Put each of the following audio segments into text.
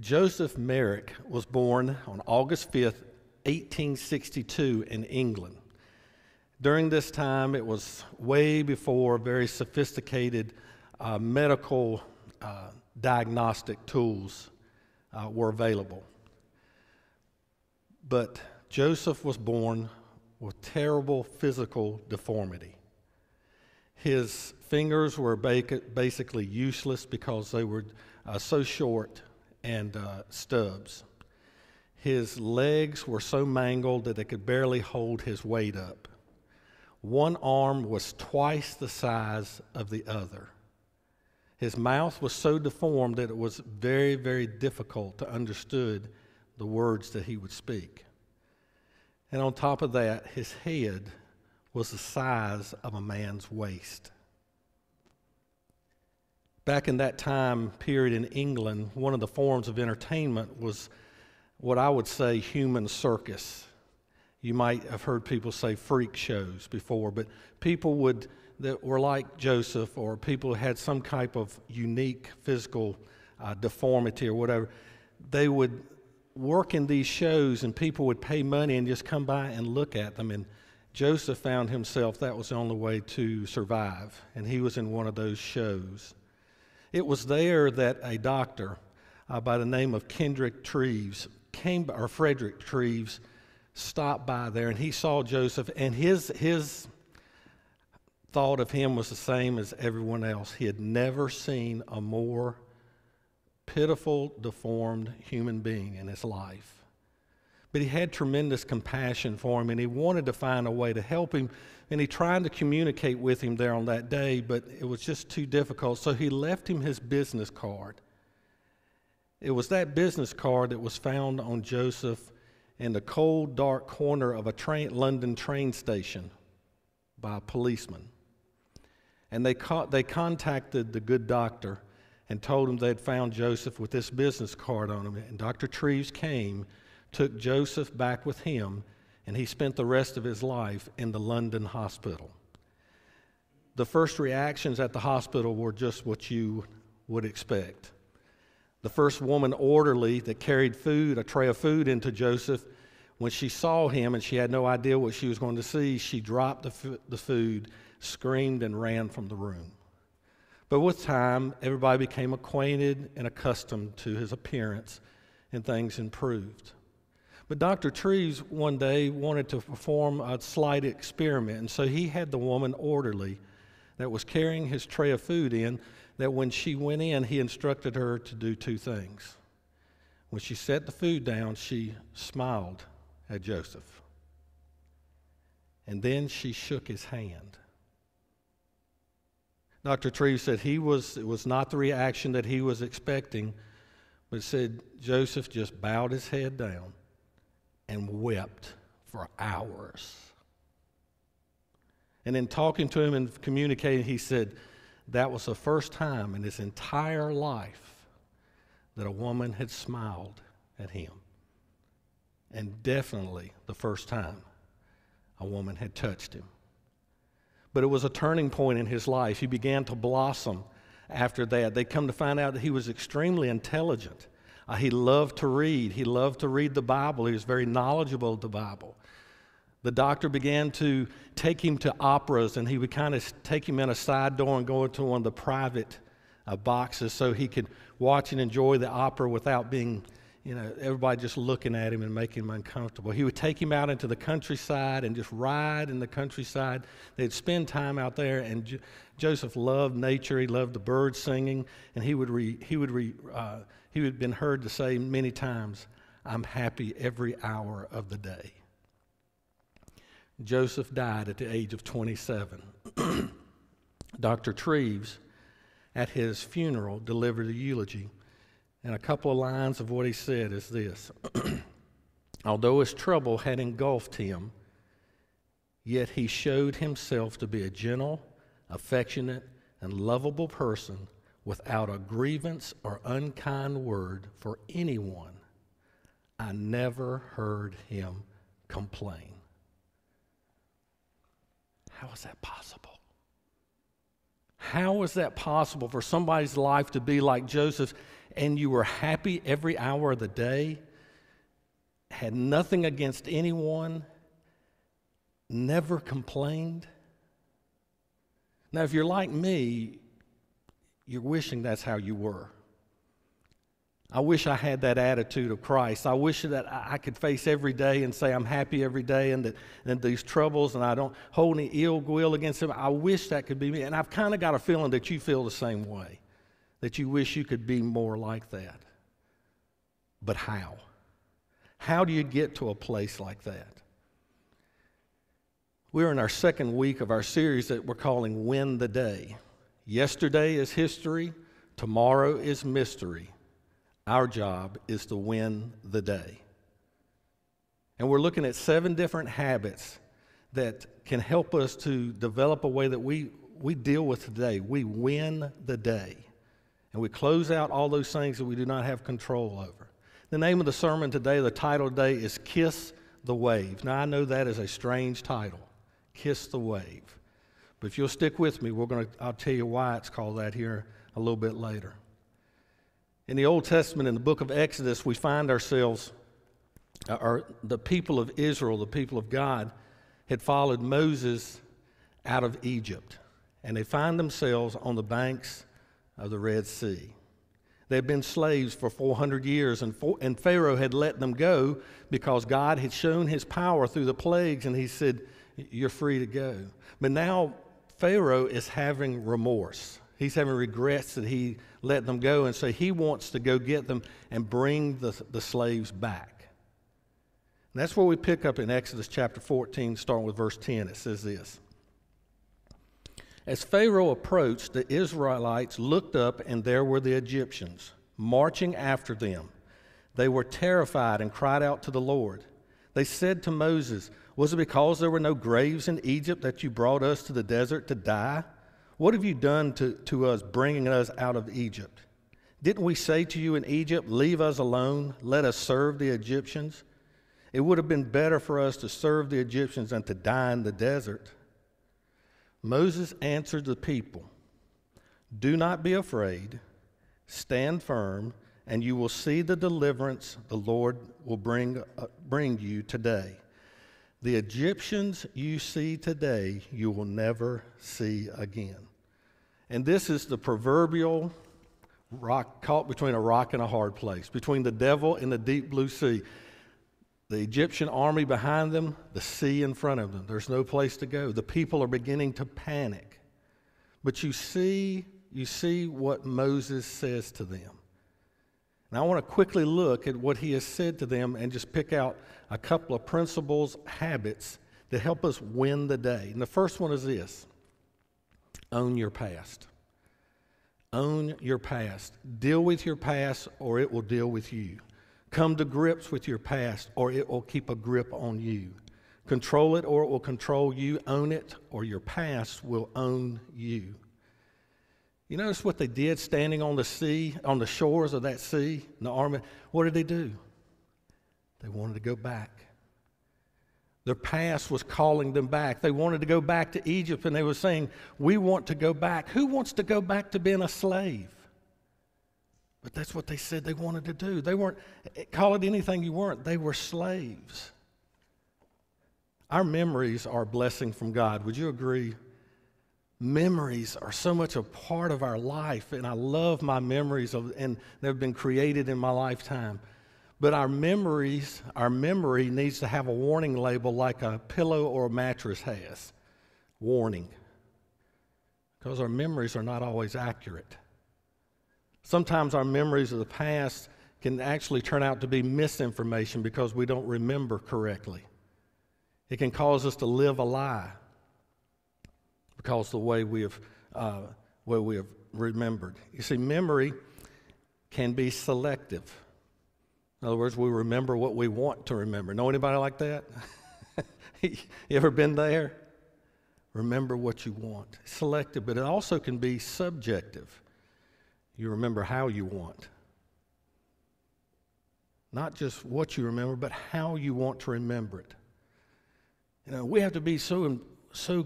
Joseph Merrick was born on August 5th, 1862 in England. During this time, it was way before very sophisticated medical diagnostic tools were available. But Joseph was born with terrible physical deformity. His fingers were basically useless because they were so short and stubs. His legs were so mangled that they could barely hold his weight up. One arm was twice the size of the other. His mouth was so deformed that it was very, very difficult to understand the words that he would speak. And on top of that, his head was the size of a man's waist. Back in that time period in England, one of the forms of entertainment was what I would say human circus. You might have heard people say freak shows before, but people that were like Joseph, or people who had some type of unique physical deformity or whatever, they would work in these shows and people would pay money and just come by and look at them. And Joseph found himself that was the only way to survive, and he was in one of those shows. It was there that a doctor by the name of Frederick Treves stopped by there, and he saw Joseph, and his thought of him was the same as everyone else. He had never seen a more pitiful, deformed human being in his life. But he had tremendous compassion for him, and he wanted to find a way to help him, and he tried to communicate with him there on that day, but it was just too difficult, so he left him his business card. It was that business card that was found on Joseph in the cold, dark corner of a London train station by a policeman. And they contacted the good doctor and told him they'd found Joseph with this business card on him. And Dr. Treves came, took Joseph back with him, and he spent the rest of his life in the London hospital. The first reactions at the hospital were just what you would expect. The first woman orderly that carried food, a tray of food into Joseph, when she saw him and she had no idea what she was going to see, she dropped the food, screamed, and ran from the room. But with time, everybody became acquainted and accustomed to his appearance, and things improved. But Dr. Treves one day wanted to perform a slight experiment, and so he had the woman orderly that was carrying his tray of food in, that when she went in, he instructed her to do two things. When she set the food down, she smiled at Joseph. And then she shook his hand. Dr. Treves said it was not the reaction that he was expecting, but said Joseph just bowed his head down and wept for hours. And in talking to him and communicating, he said that was the first time in his entire life that a woman had smiled at him. And definitely the first time a woman had touched him. But it was a turning point in his life. He began to blossom after that. They come to find out that he was extremely intelligent. He loved to read. He loved to read the Bible. He was very knowledgeable of the Bible. The doctor began to take him to operas, and he would kind of take him in a side door and go into one of the private boxes so he could watch and enjoy the opera without being, everybody just looking at him and making him uncomfortable. He would take him out into the countryside and just ride in the countryside. They'd spend time out there, and Joseph loved nature. He loved the birds singing, and he had been heard to say many times, "I'm happy every hour of the day." Joseph died at the age of 27. Dr. Treves, at his funeral, delivered a eulogy. And a couple of lines of what he said is this: although his trouble had engulfed him, yet he showed himself to be a gentle, affectionate, and lovable person without a grievance or unkind word for anyone. I never heard him complain. How is that possible? How is that possible for somebody's life to be like Joseph's and you were happy every hour of the day, had nothing against anyone, never complained? Now, if you're like me, you're wishing that's how you were. I wish I had that attitude of Christ. I wish that I could face every day and say I'm happy every day, and that these troubles, and I don't hold any ill will against them. I wish that could be me. And I've kind of got a feeling that you feel the same way, that you wish you could be more like that. But how? How do you get to a place like that? We're in our second week of our series that we're calling Win the Day. Yesterday is history. Tomorrow is mystery. Our job is to win the day. And we're looking at 7 different habits that can help us to develop a way that we deal with today. We win the day. And we close out all those things that we do not have control over. The name of the sermon today, the title today, is Kiss the Wave. Now, I know that is a strange title, Kiss the Wave. But if you'll stick with me, I'll tell you why it's called that here a little bit later. In the Old Testament, in the book of Exodus, we find ourselves, or the people of Israel, the people of God, had followed Moses out of Egypt. And they find themselves on the banks of the Red Sea. They had been slaves for 400 years, and Pharaoh had let them go because God had shown his power through the plagues, and he said, you're free to go. But now Pharaoh is having remorse. He's having regrets that he let them go, and so he wants to go get them and bring the slaves back. And that's where we pick up in Exodus chapter 14, starting with verse 10. It says this. As Pharaoh approached, the Israelites looked up, and there were the Egyptians marching after them. They were terrified and cried out to the Lord. They said to Moses, was it because there were no graves in Egypt that you brought us to the desert to die? What have you done to us, bringing us out of Egypt? Didn't we say to you in Egypt, leave us alone, let us serve the Egyptians? It would have been better for us to serve the Egyptians than to die in the desert. Moses answered the people, do not be afraid, stand firm, and you will see the deliverance the Lord will bring you today. The Egyptians you see today, you will never see again. And this is the proverbial rock caught between a rock and a hard place, between the devil and the deep blue sea. The Egyptian army behind them, the sea in front of them. There's no place to go. The people are beginning to panic. But you see what Moses says to them. And I want to quickly look at what he has said to them and just pick out a couple of principles, habits that help us win the day. And the first one is this: own your past. Own your past. Deal with your past, or it will deal with you. Come to grips with your past, or it will keep a grip on you. Control it, or it will control you. Own it, or your past will own you. You notice what they did standing on the sea, on the shores of that sea, in the army? What did they do? They wanted to go back. Their past was calling them back. They wanted to go back to Egypt, and they were saying, we want to go back. Who wants to go back to being a slave? But that's what they said they wanted to do. They weren't, call it anything you weren't, they were slaves. Our memories are a blessing from God. Would you agree? Memories are so much a part of our life, and I love my memories, and they've been created in my lifetime. But our memory needs to have a warning label like a pillow or a mattress has. Warning. Because our memories are not always accurate. Sometimes our memories of the past can actually turn out to be misinformation because we don't remember correctly. It can cause us to live a lie because of the way we have remembered. You see, memory can be selective. In other words, we remember what we want to remember. Know anybody like that? You ever been there? Remember what you want. Selective, but it also can be subjective. You remember how you want. Not just what you remember, but how you want to remember it. You know, we have to be so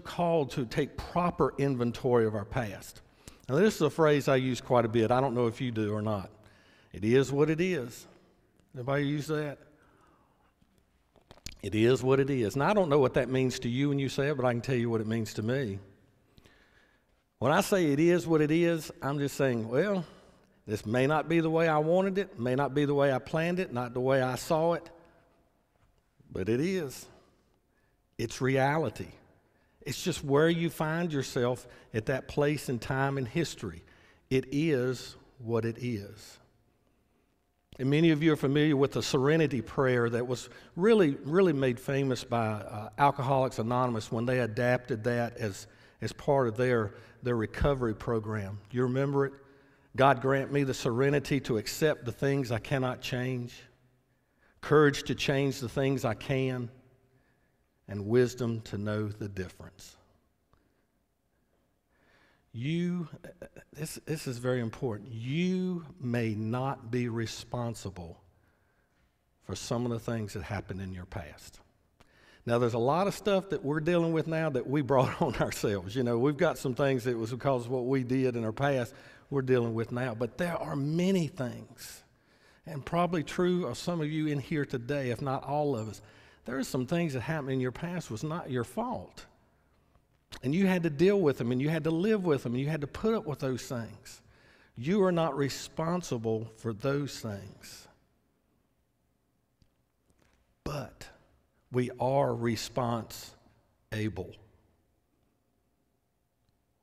called to take proper inventory of our past. Now, this is a phrase I use quite a bit. I don't know if you do or not. It is what it is. Everybody use that? It is what it is. And I don't know what that means to you when you say it, but I can tell you what it means to me. When I say it is what it is, I'm just saying, well, this may not be the way I wanted it, may not be the way I planned it, not the way I saw it, but it is. It's reality. It's just where you find yourself at that place in time in history. It is what it is. And many of you are familiar with the Serenity Prayer that was really made famous by Alcoholics Anonymous when they adapted that as part of their recovery program. Do you remember it? God grant me the serenity to accept the things I cannot change, courage to change the things I can, and wisdom to know the difference. This is very important. You may not be responsible for some of the things that happened in your past. Now, there's a lot of stuff that we're dealing with now that we brought on ourselves. You know, we've got some things that was because of what we did in our past we're dealing with now. But there are many things, and probably true of some of you in here today, if not all of us, there are some things that happened in your past was not your fault. And you had to deal with them, and you had to live with them, and you had to put up with those things. You are not responsible for those things. But we are response-able.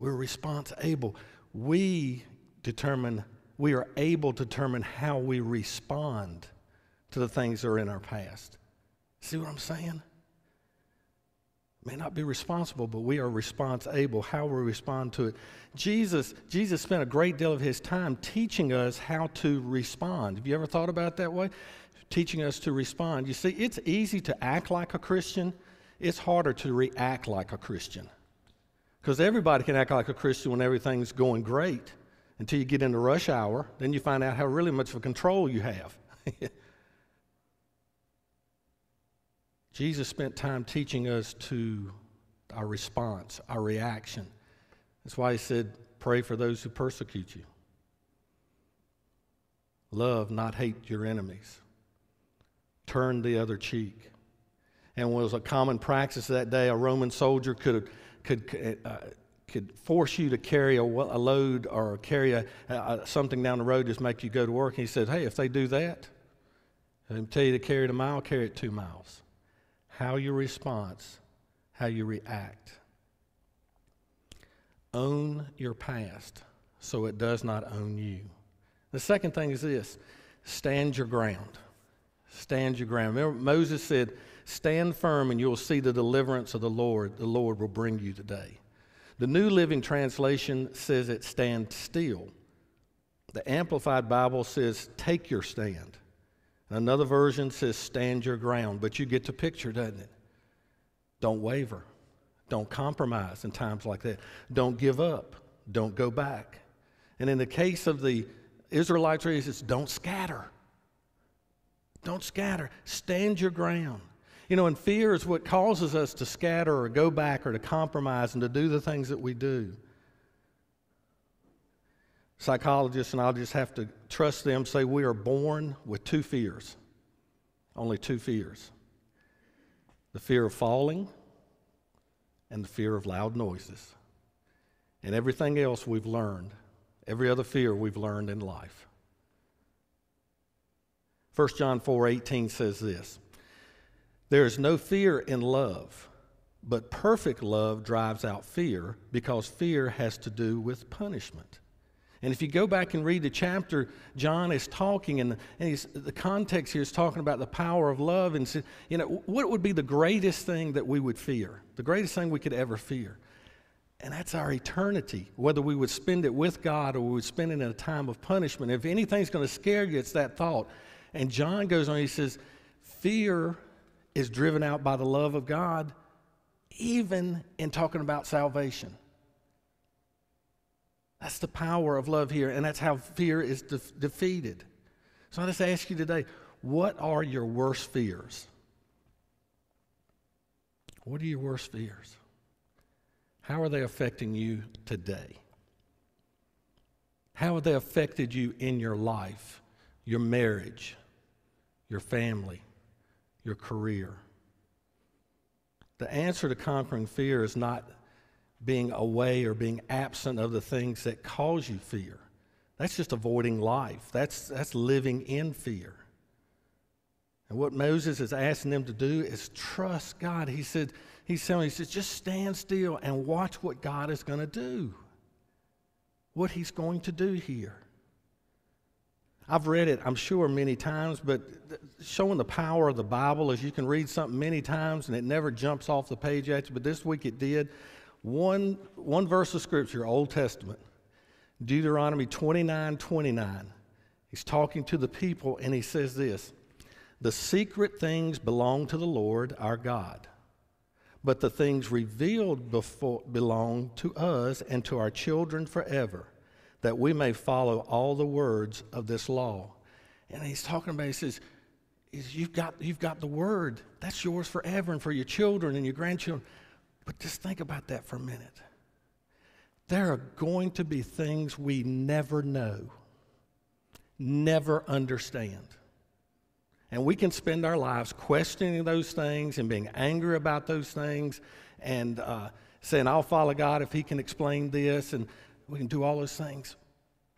We're response-able. We are able to determine how we respond to the things that are in our past. See what I'm saying? May not be responsible, but we are response-able, how we respond to it. Jesus spent a great deal of his time teaching us how to respond. Have you ever thought about it that way? Teaching us to respond. You see, it's easy to act like a Christian. It's harder to react like a Christian. Because everybody can act like a Christian when everything's going great until you get into rush hour. Then you find out how really much of control you have. Jesus spent time teaching us to our response, our reaction. That's why he said, pray for those who persecute you. Love, not hate your enemies. Turn the other cheek. And it was a common practice that day. A Roman soldier could force you to carry a load or carry something down the road, just make you go to work. And he said, hey, if they do that, and tell you to carry it a mile, carry it 2 miles. How you respond, how you react. Own your past so it does not own you. The second thing is this: stand your ground. Stand your ground. Remember, Moses said, stand firm and you'll see the deliverance of the Lord. The Lord will bring you today. The New Living Translation says it, stand still. The Amplified Bible says, take your stand. Another version says, stand your ground. But you get the picture, doesn't it? Don't waver. Don't compromise in times like that. Don't give up. Don't go back. And in the case of the Israelites, it says, don't scatter. Don't scatter. Stand your ground. You know, and fear is what causes us to scatter or go back or to compromise and to do the things that we do. Psychologists, and I'll just have to trust them, say we are born with 2 fears. Only 2 fears. The fear of falling and the fear of loud noises. And everything else we've learned, every other fear we've learned in life. 1 John 4:18 says this: there is no fear in love, but perfect love drives out fear, because fear has to do with punishment. And if you go back and read the chapter, John is talking, and the context here is talking about the power of love. And, you know, what would be the greatest thing that we would fear? The greatest thing we could ever fear? And that's our eternity, whether we would spend it with God or we would spend it in a time of punishment. If anything's going to scare you, it's that thought. And John goes on, he says, fear is driven out by the love of God, even in talking about salvation. That's the power of love here, and that's how fear is defeated. So I just ask you today, what are your worst fears? What are your worst fears? How are they affecting you today? How have they affected you in your life your marriage, your family, your career. The answer to conquering fear is not being away or being absent of the things that cause you fear. That's just avoiding life. That's living in fear. And what Moses is asking them to do is trust God. He says, just stand still and watch what God is going to do. What he's going to do here. I've read it, I'm sure, many times, but showing the power of the Bible is you can read something many times and it never jumps off the page at you, but this week it did. One verse of Scripture, Old Testament, Deuteronomy 29:29. He's talking to the people and he says this, "The secret things belong to the Lord our God, but the things revealed belong to us and to our children forever, that we may follow all the words of this law." And he's talking about, he says, you've got the word. That's yours forever and for your children and your grandchildren. But just think about that for a minute. There are going to be things we never know, never understand. And we can spend our lives questioning those things and being angry about those things and saying, I'll follow God if he can explain this, and we can do all those things.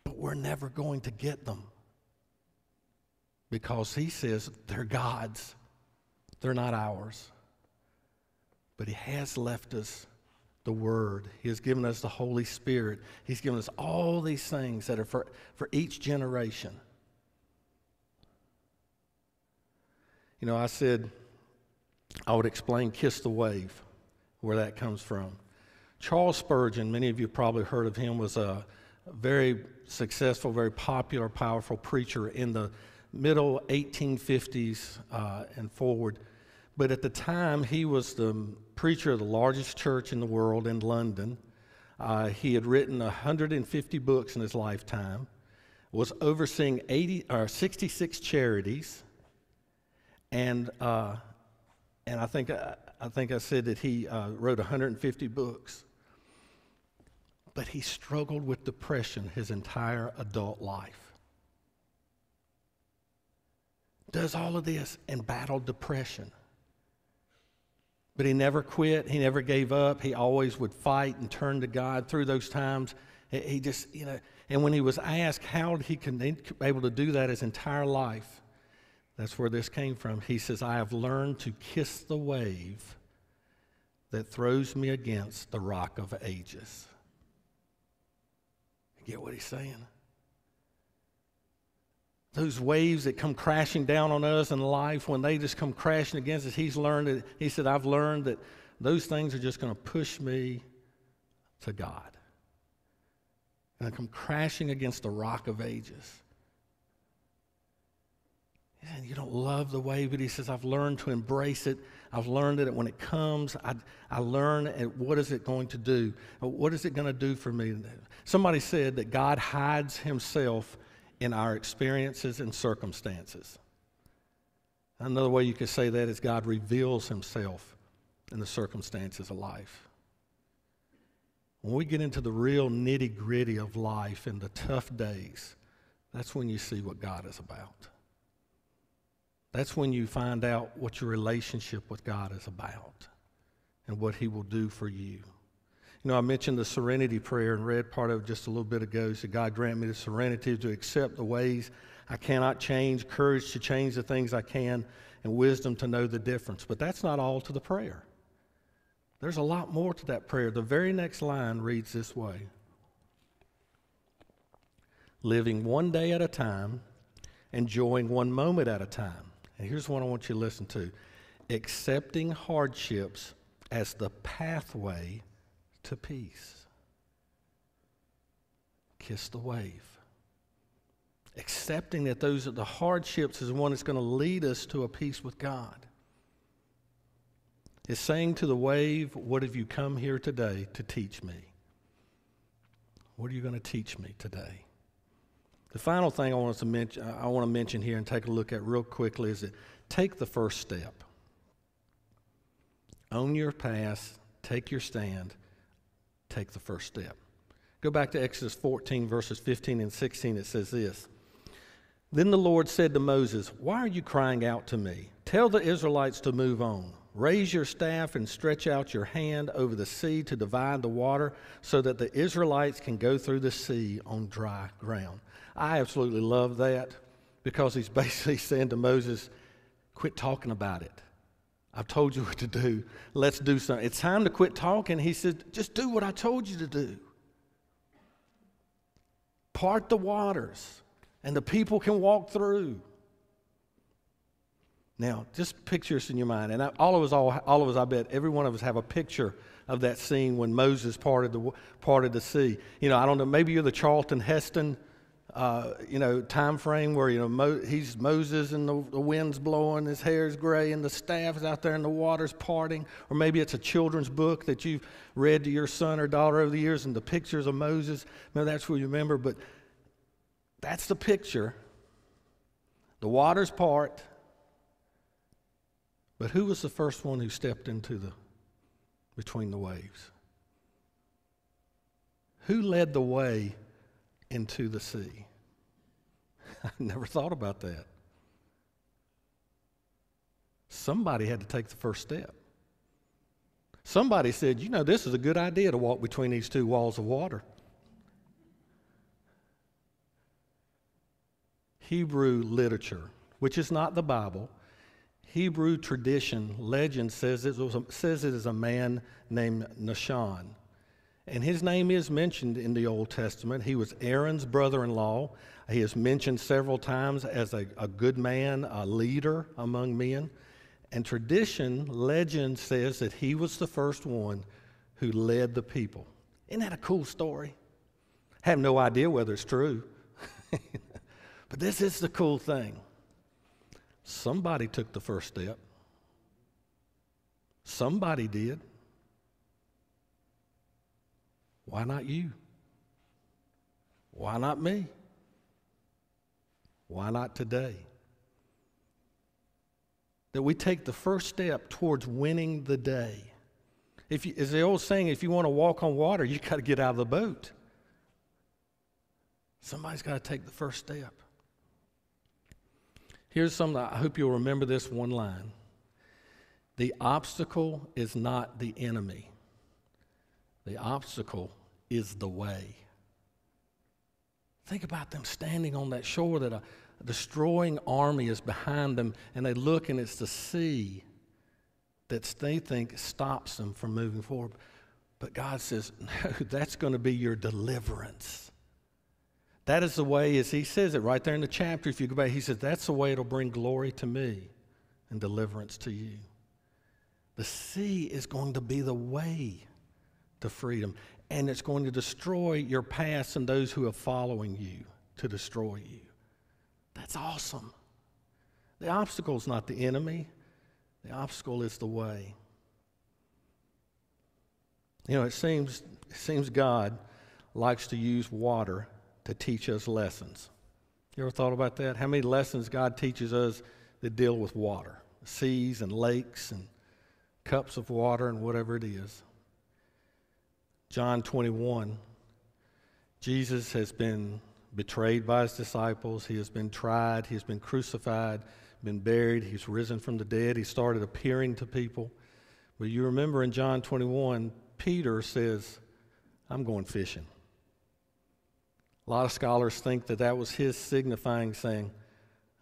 But we're never going to get them because he says they're God's. They're not ours. But he has left us the Word. He has given us the Holy Spirit. He's given us all these things that are for each generation. You know, I said I would explain Kiss the Wave, where that comes from. Charles Spurgeon, many of you probably heard of him, was a very successful, very popular, powerful preacher in the middle 1850s and forward. But at the time, he was the preacher of the largest church in the world in London. He had written 150 books in his lifetime, was overseeing 66 charities, and I think I said that he wrote 150 books. But he struggled with depression his entire adult life. Does all of this and battled depression. But he never quit. He never gave up. He always would fight and turn to God through those times. He just, and when he was asked how he could be able to do that his entire life, that's where this came from. He says, I have learned to kiss the wave that throws me against the rock of ages. You get what he's saying? Those waves that come crashing down on us in life, when they just come crashing against us, he said, I've learned that those things are just going to push me to God. And I come crashing against the rock of ages. And you don't love the wave, but he says, I've learned to embrace it. I've learned that when it comes, I learn what is it going to do? What is it going to do for me? Somebody said that God hides himself in our experiences and circumstances. Another way you could say that is God reveals himself in the circumstances of life. When we get into the real nitty-gritty of life and the tough days, that's when you see what God is about. That's when you find out what your relationship with God is about and what he will do for you. You know, I mentioned the Serenity Prayer and read part of it just a little bit ago. So God grant me the serenity to accept the ways I cannot change, courage to change the things I can, and wisdom to know the difference. But that's not all to the prayer. There's a lot more to that prayer. The very next line reads this way. Living one day at a time, enjoying one moment at a time. And here's what I want you to listen to. Accepting hardships as the pathway to peace. Kiss the wave. Accepting that those are the hardships is the one that's going to lead us to a peace with God. It's saying to the wave, what have you come here today to teach me? What are you going to teach me today? The final thing I want to mention here and take a look at real quickly is that take the first step. Own your past, take your stand, take the first step. Go back to Exodus 14, verses 15 and 16. It says this. Then the Lord said to Moses, "Why are you crying out to me? Tell the Israelites to move on. Raise your staff and stretch out your hand over the sea to divide the water so that the Israelites can go through the sea on dry ground." I absolutely love that because he's basically saying to Moses, quit talking about it. I've told you what to do. Let's do something. It's time to quit talking. He said, just do what I told you to do. Part the waters, and the people can walk through. Now, just picture this in your mind. And all of us, I bet, every one of us have a picture of that scene when Moses parted the sea. You know, I don't know, maybe you're the Charlton Heston time frame where, he's Moses and the wind's blowing, his hair's gray, and the staff is out there and the water's parting. Or maybe it's a children's book that you've read to your son or daughter over the years and the pictures of Moses. Maybe that's what you remember, but that's the picture. The water's part. But who was the first one who stepped between the waves? Who led the way into the sea? I never thought about that. Somebody had to take the first step. Somebody said, this is a good idea to walk between these two walls of water. Hebrew literature, which is not the Bible, Hebrew tradition, legend says it is a man named Nahshon. And his name is mentioned in the Old Testament. He was Aaron's brother-in-law. He is mentioned several times as a good man, a leader among men. And tradition, legend says that he was the first one who led the people. Isn't that a cool story? I have no idea whether it's true. But this is the cool thing. Somebody took the first step. Somebody did. Why not you? Why not me? Why not today? That we take the first step towards winning the day. As the old saying, if you want to walk on water, you got to get out of the boat. Somebody's got to take the first step. Here's something, I hope you'll remember this one line. The obstacle is not the enemy. The obstacle is the way. Think about them standing on that shore that a destroying army is behind them, and they look and it's the sea that they think stops them from moving forward. But God says, no, that's going to be your deliverance. That is the way, as he says it right there in the chapter, if you go back, he says, that's the way it'll bring glory to me and deliverance to you. The sea is going to be the way to freedom, and it's going to destroy your past and those who are following you to destroy you. That's awesome. The obstacle is not the enemy. The obstacle is the way. It seems God likes to use water to teach us lessons. You ever thought about that? How many lessons God teaches us that deal with water? Seas and lakes and cups of water and whatever it is. John 21, Jesus has been betrayed by his disciples. He has been tried. He has been crucified, been buried. He's risen from the dead. He started appearing to people. But you remember in John 21, Peter says, I'm going fishing. A lot of scholars think that was his signifying saying,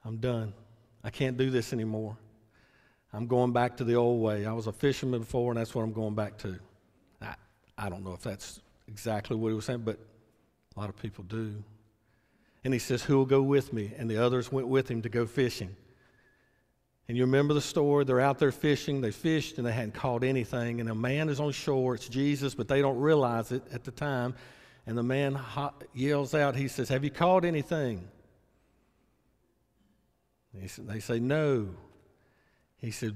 I'm done. I can't do this anymore. I'm going back to the old way. I was a fisherman before, and that's what I'm going back to. I don't know if that's exactly what he was saying, but a lot of people do. And he says, who will go with me? And the others went with him to go fishing. And you remember the story. They're out there fishing. They fished, and they hadn't caught anything. And a man is on shore. It's Jesus, but they don't realize it at the time. And the man yells out, he says, have you caught anything? They say, no. He said,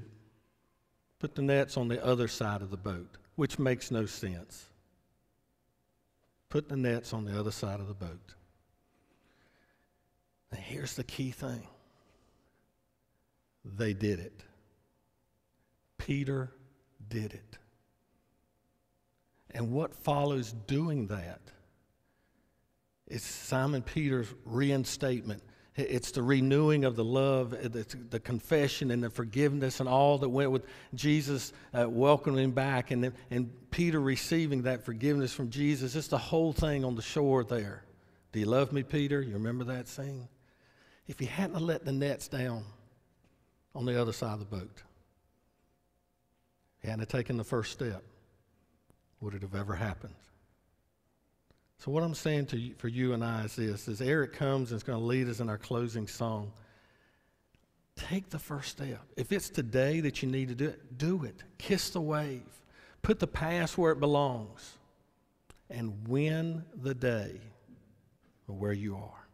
put the nets on the other side of the boat, which makes no sense. Put the nets on the other side of the boat. And here's the key thing. They did it. Peter did it. And what follows doing that is Simon Peter's reinstatement It's the renewing of the love, the confession and the forgiveness and all that went with Jesus welcoming him back and Peter receiving that forgiveness from Jesus. It's the whole thing on the shore there. Do you love me, Peter? You remember that scene? If he hadn't let the nets down on the other side of the boat, he hadn't taken the first step, would it have ever happened? So what I'm saying to you, for you and I is this, as Eric comes and is going to lead us in our closing song, take the first step. If it's today that you need to do it. Kiss the wave. Put the past where it belongs. And win the day of where you are.